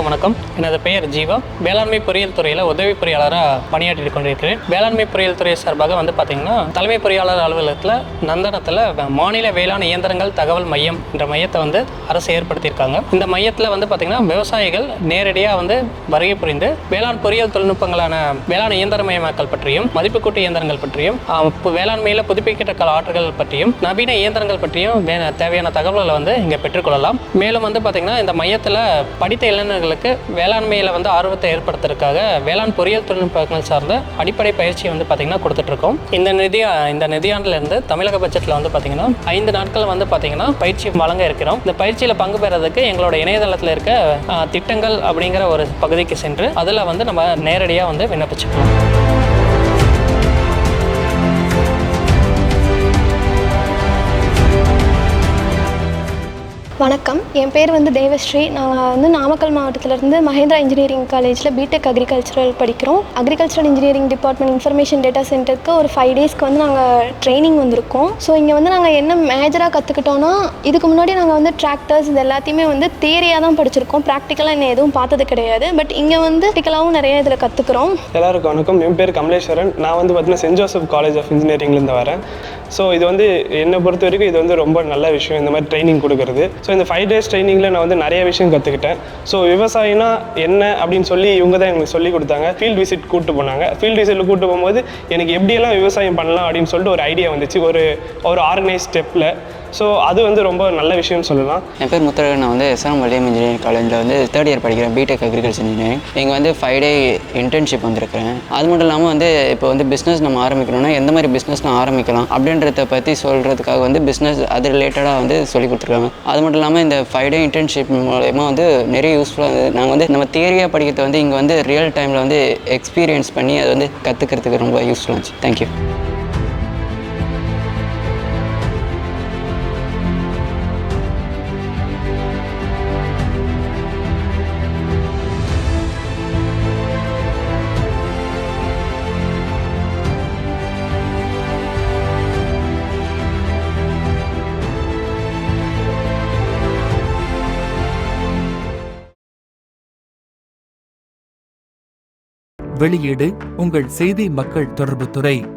அனைவருக்கும் வணக்கம். எனது பெயர் ஜீவா. வேளாண்மை பொறியியல் துறையில் உதவி பொறியாளராக பணியாற்றி கொண்டிருக்கிறேன். வேளாண்மை பொறியியல் துறை சார்பாக பார்த்தீங்கன்னா தலைமை பொறியாளர் அலுவலகத்தில் நந்தனத்தில் மாநில வேளாண் இயந்திரங்கள் தகவல் மையம் என்ற மையத்தை அரசு ஏற்படுத்தியிருக்காங்க. இந்த மையத்தில் பார்த்தீங்கன்னா விவசாயிகள் நேரடியாக வருகை புரிந்து வேளாண் பொறியியல் தொழில்நுட்பங்களான வேளாண் இயந்திரமயமாக்கல் பற்றியும் மதிப்பு கூட்டு இயந்திரங்கள் பற்றியும் வேளாண்மையில் புதுப்பிக்கத்தக்க ஆற்றல்கள் பற்றியும் நவீன இயந்திரங்கள் பற்றியும் தேவையான தகவல்களை இங்கே பெற்றுக்கொள்ளலாம். மேலும் பார்த்தீங்கன்னா இந்த மையத்தில் படித்த இளைஞர்களுக்கு வேளாண்மையில் ஆர்வத்தை ஏற்படுத்துறதுக்காக வேளாண் பொறியியல் தொழில்நுட்பங்கள் சார்ந்த அடிப்படை பயிற்சியை பார்த்தீங்கன்னா கொடுத்துட்ருக்கோம். இந்த நிதியாண்டிலிருந்து தமிழக பட்ஜெட்டில் பார்த்தீங்கன்னா 5 நாட்கள் பார்த்தீங்கன்னா பயிற்சி வழங்க இருக்கிறோம். இந்த பயிற்சியில் பங்கு பெறதுக்கு எங்களோட இணையதளத்தில் இருக்க திட்டங்கள் அப்படிங்கிற ஒரு பகுதிக்கு சென்று அதில் நம்ம நேரடியாக விண்ணப்பிச்சுக்கலாம். வணக்கம், என் பேர் தேவஸ்ரீ. நாங்கள் நாமக்கல் மாவட்டத்திலேருந்து மஹேந்திரா இன்ஜினியரிங் காலேஜில் பிடெக் அக்ரிகல்ச்சரல் படிக்கிறோம். Agricultural engineering department information data சென்டருக்கு ஒரு 5 டேஸ்க்கு நாங்கள் ட்ரைனிங் வந்திருக்கோம். ஸோ இங்கே நாங்கள் என்ன மேஜராக கற்றுக்கிட்டோன்னா, இதுக்கு முன்னாடி நாங்கள் டிராக்டர்ஸ் இது எல்லாத்தையுமே தியரியாக தான் படிச்சிருக்கோம். ப்ராக்டிக்கலாக இன்னும் எதுவும் பார்த்தது கிடையாது. பட் இங்கே ப்ராக்டிக்கலாகவும் நிறைய இதில் கற்றுக்குறோம். எல்லாருக்கும் வணக்கம். என் பேர் கமலேஸ்வரன். நான் பார்த்தீங்கன்னா சென்ட் ஜோசப் காலேஜ் ஆஃப் இன்ஜினியரிங்லேருந்து வரேன். ஸோ இது என்னை பொறுத்த வரைக்கும் இது ரொம்ப நல்ல விஷயம், இந்த மாதிரி ட்ரைனிங் கொடுக்குறது. ஸோ இந்த 5 டேஸ் ட்ரைனிங்கில் நான் நிறைய விஷயம் கற்றுக்கிட்டேன். ஸோ விவசாயினா என்ன அப்படின்னு சொல்லி இவங்க தான் எங்களுக்கு சொல்லி கொடுத்தாங்க. ஃபீல்டு விசிட் கூப்பிட்டு போனாங்க. ஃபீல்டு விசிட்டில் கூப்பிட்டு போகும்போது எனக்கு எப்படியெல்லாம் விவசாயம் பண்ணலாம் அப்படின்னு சொல்லிட்டு ஒரு ஐடியா வந்துச்சு, ஒரு ஆர்கனைஸ் ஸ்டெப்பில். ஸோ அது ரொம்ப நல்ல விஷயம்னு சொல்லலாம். என் பேர் முத்தழகன். நான் எஸ்ஆர்எம் வல்லியம் இன்ஜினியரிங் காலேஜில் 3rd இயர் படிக்கிறேன், பிடெக் அக்ரிகல்ச்சர் இன்ஜினியரிங். இங்கே 5 டே இன்டர்ன்ஷிப் வந்திருக்கிறேன். அது மட்டும் இல்லாமல் இப்போ பிஸ்னஸ் நம்ம ஆரம்பிக்கணும்னா எந்த மாதிரி பிஸ்னஸ் நான் ஆரம்பிக்கலாம் அப்படின்றத பற்றி சொல்கிறதுக்காக பிஸ்னஸ் அது ரிலேட்டடாக சொல்லி கொடுத்துருக்காங்க. அது மட்டும் இல்லாமல் இந்த 5 டே இன்டர்ன்ஷிப் மூலமா நிறைய யூஸ்ஃபுல்லாக நாங்கள் நம்ம தியரியாக படிக்கிறது இங்கே ரியல் டைமில் எக்ஸ்பீரியன்ஸ் பண்ணி அதை கற்றுக்கிறதுக்கு ரொம்ப யூஸ்ஃபுல்லாக இருந்துச்சு. தேங்க்யூ. வெளியீடு உங்கள் செய்தி மக்கள் தொடர்புத்துறை.